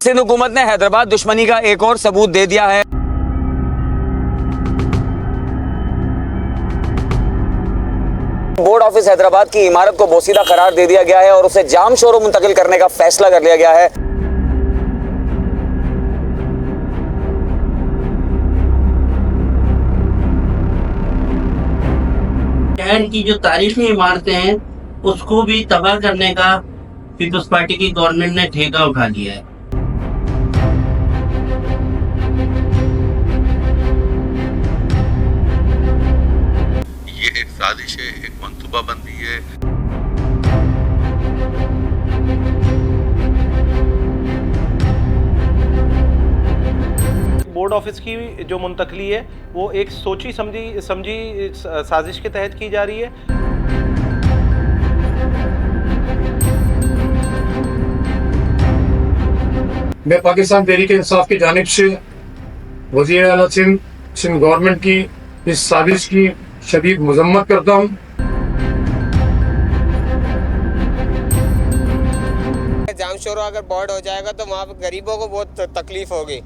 सिंध हुकूमत ने हैदराबाद दुश्मनी का एक और सबूत दे दिया है। बोर्ड ऑफिस हैदराबाद की इमारत को बोसीदा करार दे दिया गया है और उसे जाम शोरों मुंतकिल करने का फैसला कर लिया गया है। शहर की जो तारीखी इमारतें हैं उसको भी तबाह करने का पीपल्स पार्टी की गवर्नमेंट ने ठेका उठा लिया है। ये एक साजिश है, एक मंसूबाबंदी है। बोर्ड ऑफिस की जो मुंतकली है वो एक सोची समझी साजिश के तहत की जा रही है। मैं पाकिस्तान तहरीक इंसाफ की जानिब से वज़ीर आला सिंध गवर्नमेंट की इस साजिश की शदीद मजम्मत करता हूँ। जाम शोरों अगर बोर्ड हो जाएगा तो वहाँ पर गरीबों को बहुत तकलीफ होगी।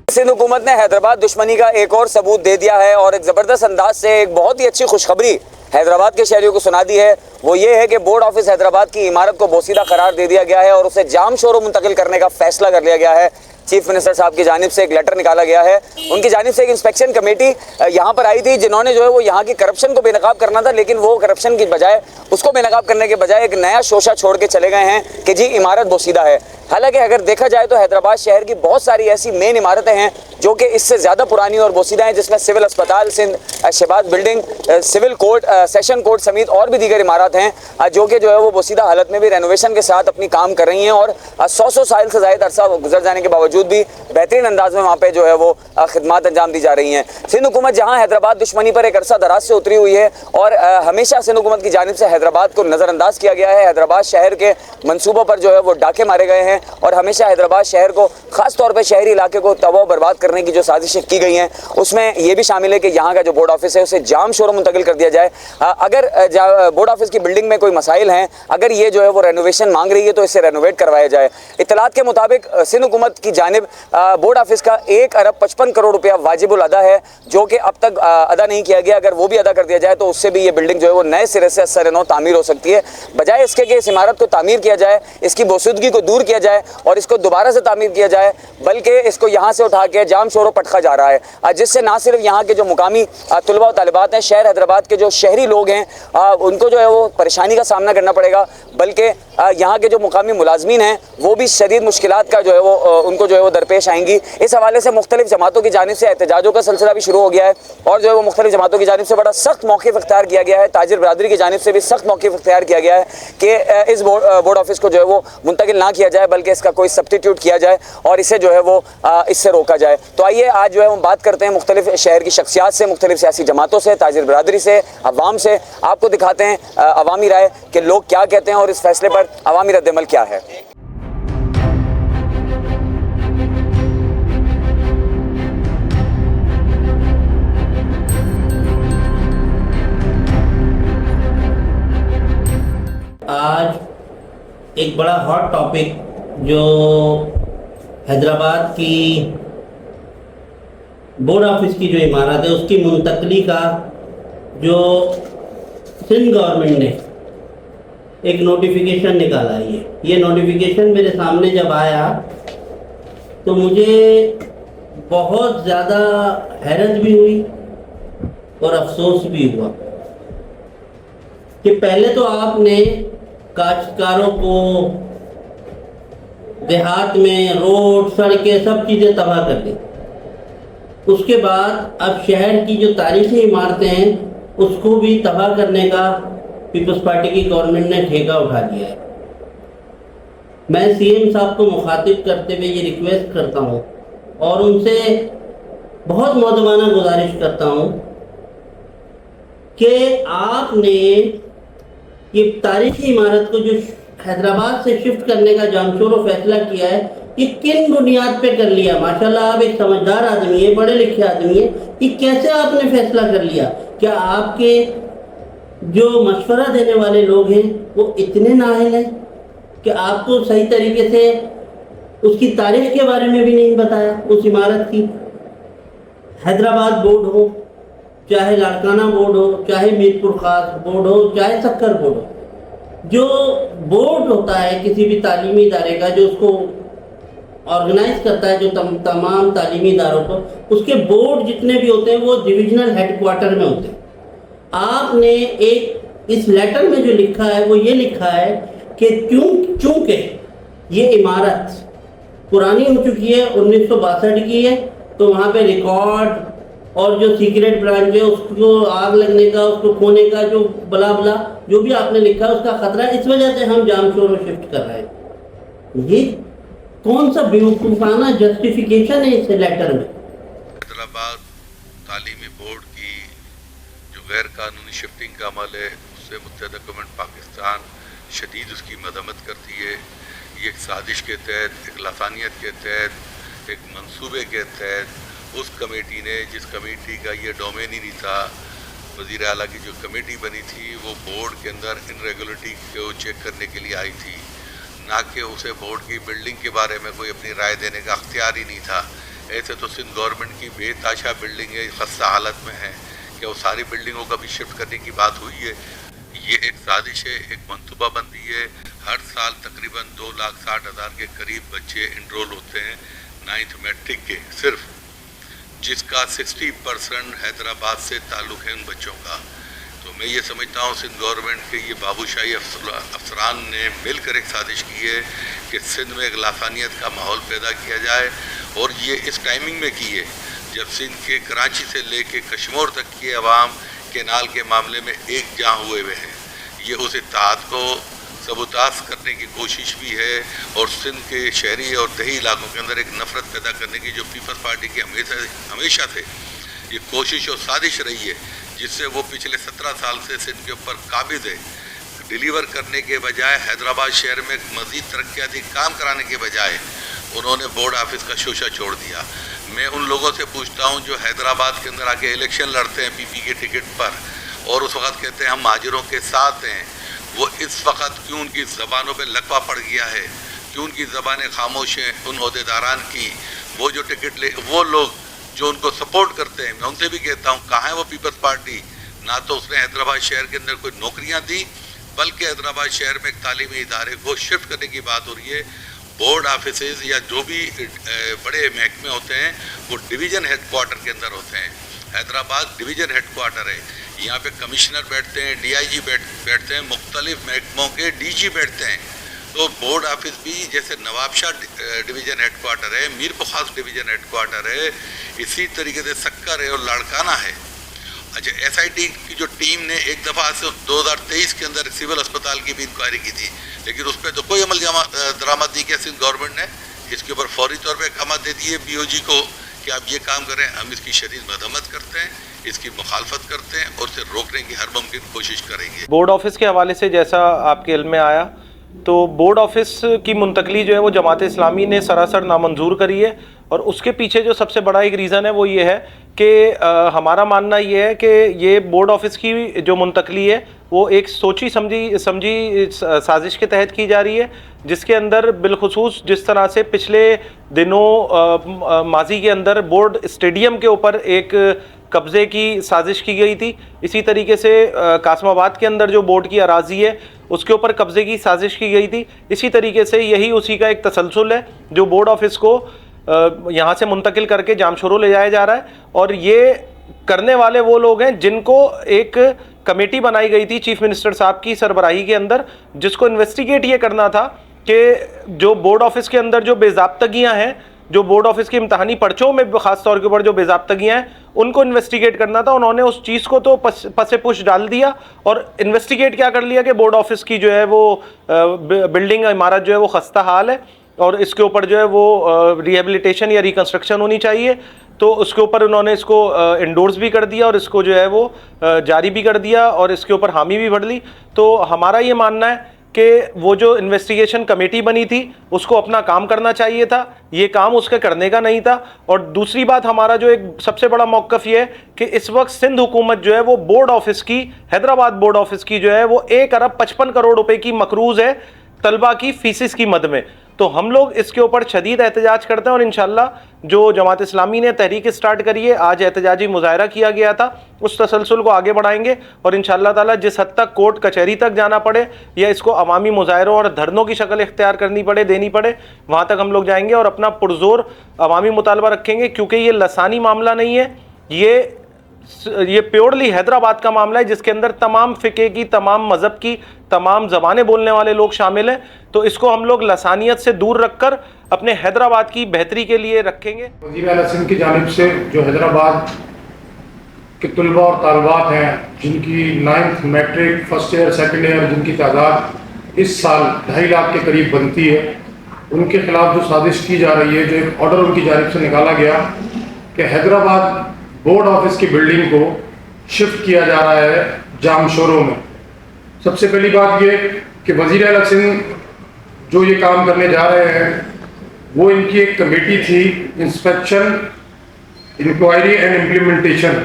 सिंध हुकूमत ने हैदराबाद दुश्मनी का एक और सबूत दे दिया है और एक ज़बरदस्त अंदाज से एक बहुत ही अच्छी खुशखबरी हैदराबाद के शहरियों को सुना दी है। वो ये है कि बोर्ड ऑफिस हैदराबाद की इमारत को बोसीदा करार दे दिया गया है और उसे जाम शोरों मुंतकिल करने का फैसला कर लिया गया है। चीफ मिनिस्टर साहब की जानिब से एक लेटर निकाला गया है। उनकी जानिब से एक इंस्पेक्शन कमेटी यहाँ पर आई थी जिन्होंने जो है वो यहाँ की करप्शन को बेनकाब करना था, लेकिन वो करप्शन की बजाय उसको बेनकाब करने के बजाय एक नया शोशा छोड़ के चले गए हैं कि जी इमारत बोसीदा है। हालांकि अगर देखा जाए तो हैदराबाद शहर की बहुत सारी ऐसी मेन इमारतें हैं जो कि इससे ज़्यादा पुरानी और बोसीदा हैं, जिसमें सिविल अस्पताल Sindh, Shahbaz building, civil court, session court समेत और भी दीगर इमारत हैं जो कि जो है वो बोसीदा हालत में भी रेनोवेशन के साथ अपनी काम कर रही हैं और 100 साल से ज़ायद अरसा गुजर जाने के बावजूद भी बेहतरीन अंदाज में वहाँ पे जो है वो खिदमत अंजाम दी जा रही हैं। सिंध हुकूमत जहाँ हैदराबाद दुश्मनी पर एक अरसा दराज से उतरी हुई है और हमेशा सिंध हुकूमत की जानिब से हैदराबाद को नज़रअंदाज किया गया है। हैदराबाद शहर के मनसूबों पर जो है वो डाके मारे गए हैं और हमेशा हैदराबाद शहर को ख़ास तौर पर शहरी इलाके को तबाह बर्बाद करने की जो साजिशें की गई हैं उसमें ये भी शामिल है कि यहाँ का जो बोर्ड ऑफिस है उसे जाम शोरों मुंतकिल कर दिया जाए। अगर बोर्ड ऑफिस की बिल्डिंग में कोई मसाइल हैं, अगर ये जो है वो रेनोवेशन मांग रही है तो इसे रेनोवेट करवाया जाए। इत्तलात के मुताबिक सिंध हुकूमत की जानिब बोर्ड ऑफिस का 1 अरब 55 करोड़ रुपया वाजिबुल अदा है जो कि अब तक अदा नहीं किया गया। अगर वो भी अदा कर दिया जाए तो उससे भी ये बिल्डिंग जो है वो नए सिरे से असर-ए-नौ तामीर हो सकती है। बजाय इसके कि इस इमारत को तामीर किया जाए, इसकी बोसूदगी को दूर किया जाए और इसको दोबारा से तामीर किया जाए, बल्कि इसको यहाँ से उठा के जाम शोरों पटखा जा रहा है, जिससे ना सिर्फ यहाँ के जो मुकामी तुलबा और तालिबात हैं, शहर हैदराबाद के जो शहरी लोग हैं उनको जो है वो परेशानी का सामना करना पड़ेगा, बल्कि यहाँ के जो मुकामी मुलाजमीन हैं वो भी शदीद मुश्किलात का जो है वो उनको जो है वो दरपेश आएंगी। इस हवाले से मुख्तलिफ जमातों की जानिब से एहतजाजों का सिलसिला भी शुरू हो गया है और जो है वो मुख्तलिफ जमातों की जानिब से बड़ा सख्त मौक़िफ़ इख्तियार किया गया है। ताजिर बरादरी की जानिब से भी सख्त मौक़िफ़ इख्तियार किया गया है कि इस बोर्ड ऑफिस को जो है वो मुंतकिल ना किया जाए, बल्कि इसका कोई सब्स्टिट्यूट किया जाए और इसे जो है वो इससे रोका जाए। तो आइए आज जो है हम बात करते हैं मुख्तलिफ शहर की शख्सियात से, मुख्तलिफ सियासी जमातों से, ताजिर बरादरी से, अवाम से। आपको दिखाते हैं अवामी राय कि लोग क्या कहते हैं और इस फैसले पर अवामी रद्द-ए-अमल क्या है। आज एक बड़ा हॉट टॉपिक जो हैदराबाद की बोर्ड ऑफिस की जो इमारत है उसकी मुंतकली का जो सिंध गवर्नमेंट ने एक नोटिफिकेशन निकाला है। ये नोटिफिकेशन मेरे सामने जब आया तो मुझे बहुत ज़्यादा हैरत भी हुई और अफसोस भी हुआ कि पहले तो आपने काश्तकारों को देहात में रोड, सड़कें, सब चीज़ें तबाह कर दी। उसके बाद अब शहर की जो तारीखी इमारतें हैं उसको भी तबाह करने का पीपल्स पार्टी की गवर्नमेंट ने ठेका उठा लिया है। मैं सीएम साहब को मुखातिब करते हुए ये रिक्वेस्ट करता हूँ और उनसे बहुत मौदमाना गुजारिश करता हूँ कि आपने ये तारीखी इमारत को जो हैदराबाद से शिफ्ट करने का जामशोर फैसला किया है ये किन बुनियाद पे कर लिया? माशाल्लाह आप एक समझदार आदमी है, पढ़े लिखे आदमी है, कि कैसे आपने फैसला कर लिया? क्या आपके जो मशवरा देने वाले लोग हैं वो इतने नाअहल हैं कि आपको सही तरीके से उसकी तारीख के बारे में भी नहीं बताया? उस इमारत की, हैदराबाद बोर्ड हो, चाहे लाड़काना बोर्ड हो, चाहे मीरपुर खास बोर्ड हो, चाहे सक्कर बोर्ड हो, जो बोर्ड होता है किसी भी तालीमी इदारे का, जो उसको ऑर्गेनाइज करता है, जो तमाम तालीमी इदारों को, उसके बोर्ड जितने भी होते हैं वो डिविजनल हेडक्वार्टर में होते हैं। आपने एक इस लेटर में जो लिखा है वो ये लिखा है कि चूंकि ये इमारत पुरानी हो चुकी है, 1962 की है, तो वहाँ पे रिकॉर्ड और जो सीक्रेट ब्रांच है उसको आग लगने का, उसको खोने का, जो बला बला जो भी आपने लिखा है उसका खतरा है, इस वजह से हम जामशोर शिफ्ट कर रहे हैं। ये कौन सा बेवकूफ़ाना जस्टिफिकेशन है इस लेटर में? हैदराबाद तालीमी बोर्ड की जो गैर कानूनी शिफ्टिंग का अमल है उससे मुत्तहदा गवर्नमेंट पाकिस्तान शदीद उसकी मदम्मत करती है। ये एक साजिश के तहत, एक लासानियत के तहत, एक मंसूबे के तहत उस कमेटी ने, जिस कमेटी का ये डोमेन ही नहीं था, वज़ीर आला की जो कमेटी बनी थी वो बोर्ड के अंदर इनरेगुलरिटी को चेक करने के लिए आई थी, ना कि उसे बोर्ड की बिल्डिंग के बारे में कोई अपनी राय देने का अख्तियार ही नहीं था। ऐसे तो सिंध गवर्नमेंट की बेताशा बिल्डिंगें खस्ता हालत में हैं, क्या वो सारी बिल्डिंगों का भी शिफ्ट करने की बात हुई है? ये एक साजिश है, एक मनसूबाबंदी है। हर साल तकरीबन 2,60,000 के करीब बच्चे इनरोल होते हैं 9th मैट्रिक के, सिर्फ जिसका 60% हैदराबाद से ताल्लुक़ है उन बच्चों का। तो मैं ये समझता हूँ सिंध गवर्नमेंट के ये बाबूशाही अफसरान ने मिलकर एक साजिश की है कि सिंध में एक लासानियत का माहौल पैदा किया जाए, और ये इस टाइमिंग में की है जब सिंध के कराची से लेके कश्मीर तक की अवाम केनाल के मामले में एक जहाँ हुए हुए हैं। ये उस इत्तेहाद को सबूताज करने की कोशिश भी है, और सिंध के शहरी और दही इलाकों के अंदर एक नफरत पैदा करने की जो पीपल्स पार्टी की हमेशा से ये कोशिश और साजिश रही है, जिससे वो पिछले 17 साल से सिंध के ऊपर काबिज है। डिलीवर करने के बजाय हैदराबाद शहर में मज़ीद तरक्याती काम कराने के बजाय उन्होंने बोर्ड ऑफिस का शोशा छोड़ दिया। मैं उन लोगों से पूछता हूँ जो हैदराबाद के अंदर आके इलेक्शन लड़ते हैं पीपी के टिकट पर, और उस वक़्त कहते हैं हम महाजिरों के साथ हैं, वो इस वक्त क्यों उनकी ज़बानों पे लकवा पड़ गया है, क्यों उनकी ज़बानें खामोश हैं उन ओहदेदारान की? वो जो टिकट ले, वो लोग जो उनको सपोर्ट करते हैं, मैं उनसे भी कहता हूँ कहाँ है वो पीपल्स पार्टी? ना तो उसने हैदराबाद शहर के अंदर कोई नौकरियाँ दी, बल्कि हैदराबाद शहर में एक तालीमी इदारे को शिफ्ट करने की बात हो रही है। बोर्ड ऑफिसेज या जो भी बड़े महकमे होते हैं वो डिवीज़न हेडक्वार्टर के अंदर होते हैं। हैदराबाद डिवीज़न हेडक्वार्टर है, यहाँ पे कमिश्नर बैठते हैं, डीआईजी बैठते हैं, मुख्तलिफ महकमों के डीजी बैठते हैं। तो बोर्ड ऑफिस भी जैसे नवाबशाह डिवीज़न हेडक्वार्टर है, मीर बुखास डिवीज़न हेडक्वार्टर है, इसी तरीके से सक्कर है और लाड़काना है। अच्छा, एसआईटी की जो टीम ने एक दफ़ा से 2023 के अंदर सिविल अस्पताल की भी इंक्वायरी की थी, लेकिन उस पर तो कोई अमल दरामद नहीं किया सिंध गवर्नमेंट ने। इसके ऊपर फौरी तौर पर अहकाम दे दिए बीओजी को कि आप ये काम करें। हम इसकी शदीद मदम्मत करते हैं, इसकी मुखालफत करते हैं और इसे रोकने की हर मुमकिन कोशिश करेंगे। बोर्ड ऑफिस के हवाले से जैसा आपके इल्म में आया, तो बोर्ड ऑफिस की मुंतकली जो है वो जमात इस्लामी ने सरासर नामंजूर करी है, और उसके पीछे जो सबसे बड़ा एक रीज़न है वो ये है कि हमारा मानना ये है कि ये बोर्ड ऑफिस की जो मुंतकली है वो एक सोची समझी साजिश के तहत की जा रही है, जिसके अंदर बिलखुसूस जिस तरह से पिछले दिनों माजी के अंदर बोर्ड स्टेडियम के ऊपर एक कब्ज़े की साजिश की गई थी, इसी तरीके से कासमाबाद के अंदर जो बोर्ड की अराज़ी है उसके ऊपर कब्ज़े की साजिश की गई थी। इसी तरीके से यही उसी का एक तसलसल है जो बोर्ड ऑफिस को यहाँ से मुंतकिल करके जामशोरों ले जाया जा रहा है, और ये करने वाले वो लोग हैं जिनको एक कमेटी बनाई गई थी चीफ मिनिस्टर साहब की सरबराही के अंदर, जिसको इन्वेस्टिगेट ये करना था कि जो बोर्ड ऑफिस के अंदर जो बेज़ाब्तगियाँ हैं, जो बोर्ड ऑफिस के इम्तहानी पर्चों में ख़ास तौर के ऊपर जो बेज़ाब्तगियाँ हैं उनको इन्वेस्टिगेट करना था। उन्होंने उस चीज़ को तो पसे पुश डाल दिया और इन्वेस्टिगेट क्या कर लिया कि बोर्ड ऑफिस की जो है वो बिल्डिंग इमारत जो है वो खस्ता हाल है और इसके ऊपर जो है वो रिहेबिलिटेशन या रिकन्स्ट्रक्शन होनी चाहिए। तो उसके ऊपर उन्होंने इसको इंडोर्स भी कर दिया और इसको जो है वो जारी भी कर दिया और इसके ऊपर हामी भी भर ली। तो हमारा ये मानना है कि वो जो इन्वेस्टिगेशन कमेटी बनी थी उसको अपना काम करना चाहिए था, ये काम उसके करने का नहीं था। और दूसरी बात, हमारा जो एक सबसे बड़ा मौक़िफ़ ये है कि इस वक्त सिंध हुकूमत जो है वो बोर्ड ऑफिस की, हैदराबाद बोर्ड ऑफिस की जो है वो 1 अरब 55 करोड़ रुपए की मकरूज़ है तलबा की फीसिस की मद में। तो हम लोग इसके ऊपर शदीद एहतजाज करते हैं और इंशाअल्लाह जो जमात इस्लामी ने तहरीक स्टार्ट करी है, आज एहतजाजी मुजाहरा किया गया था, उस तसलसल को आगे बढ़ाएंगे और इंशाअल्लाह ताला जिस हद तक कोर्ट कचहरी तक जाना पड़े या इसको अवामी मुजाहरों और धरनों की शक्ल इख्तियार करनी पड़े, देनी पड़े, वहाँ तक हम लोग जाएंगे और अपना पुरजोर अवामी मुतालबा रखेंगे। क्योंकि ये लसानी मामला नहीं है, ये प्योरली हैदराबाद का मामला है जिसके अंदर तमाम फ़िक़े की, तमाम मज़हब की, तमाम ज़बानें बोलने वाले लोग शामिल हैं। तो इसको हम लोग लसानियत से दूर रखकर अपने हैदराबाद की बेहतरी के लिए रखेंगे। वज़ीर आला सिंध की जानिब से जो हैदराबाद के तलबा और तालबात हैं जिनकी 9th matric first year second year जिनकी तादाद इस साल 2.5 लाख के करीब बनती है, उनके खिलाफ जो साजिश की जा रही है, जो एक ऑर्डर उनकी जानिब से निकाला गया कि हैदराबाद बोर्ड ऑफिस की बिल्डिंग को शिफ्ट किया जा रहा है जामशोरों में। सबसे पहली बात ये कि वज़ीर आला सिंध जो ये काम करने जा रहे हैं वो इनकी एक कमेटी थी, इंस्पेक्शन, इंक्वायरी एंड इम्प्लीमेंटेशन,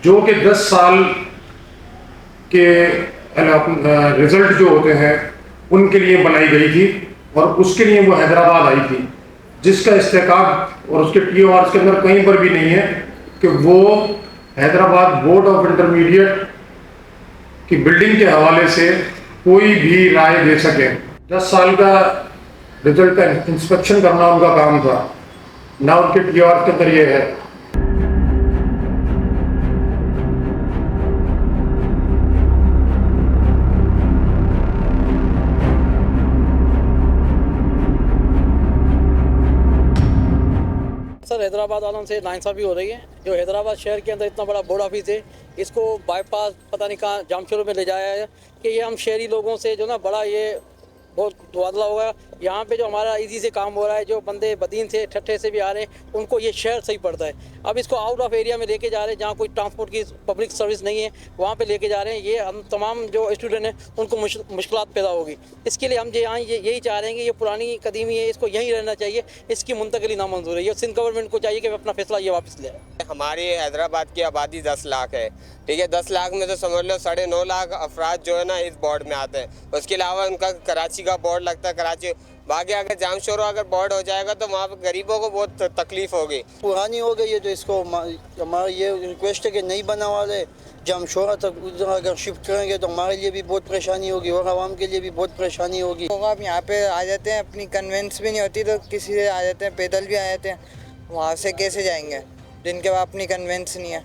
जो कि 10 साल के रिजल्ट जो होते हैं उनके लिए बनाई गई थी और उसके लिए वो हैदराबाद आई थी, जिसका इस्तेकाब और उसके TORs के अंदर कहीं पर भी नहीं है कि वो हैदराबाद बोर्ड ऑफ इंटरमीडिएट की बिल्डिंग के हवाले से कोई भी राय दे सके। 10 साल का रिजल्ट का इंस्पेक्शन करना उनका काम था, ना उनके TOR के अंदर ये है। सर हैदराबाद वालों से नाइंसाफ़ी हो रही है। जो हैदराबाद शहर के अंदर इतना बड़ा बोर्ड ऑफिस है, इसको बाईपास पता नहीं कहाँ जामशोरों में ले जाया है कि ये हम शहरी लोगों से जो ना बड़ा ये बहुत तबादला होगा। यहाँ पे जो हमारा इजी से काम हो रहा है, जो बंदे बदीन से ठट्ठे से भी आ रहे हैं उनको ये शहर सही पड़ता है। अब इसको आउट ऑफ एरिया में लेके जा रहे हैं जहाँ कोई ट्रांसपोर्ट की पब्लिक सर्विस नहीं है, वहाँ पे लेके जा रहे हैं। ये हम तमाम जो स्टूडेंट हैं उनको मुश्किलात पैदा होगी। इसके लिए हम जो यहाँ यही चाह रहे हैं कि ये पुरानी कदीमी है, इसको यहीं रहना चाहिए, इसकी मुंतकली नामंजूर है। ये सिंध गवर्नमेंट को चाहिए कि अपना फैसला ये वापस ले। हमारी हैदराबाद की आबादी 10 लाख है, ठीक है। 10 लाख में तो समझ लो 9.5 लाख अफराद जो है ना इस बोर्ड में आते हैं। उसके अलावा उनका कराची का बोर्ड लगता है, कराची बाकी अगर जामशोरों अगर बोर्ड हो जाएगा तो वहाँ पर गरीबों को बहुत तकलीफ होगी। पुरानी हो गई है, तो इसको हमारा ये रिक्वेस्ट है कि नहीं बना वाले जामशोरा तक अगर शिफ्ट करेंगे तो हमारे लिए भी बहुत परेशानी होगी और आवाम के लिए भी बहुत परेशानी होगी। आप यहाँ पे आ जाते हैं, अपनी कन्वेंस भी नहीं होती तो किसी से आ जाते हैं, पैदल भी आ जाते हैं, वहाँ से कैसे जाएंगे जिनके पास अपनी कन्वेंस नहीं है।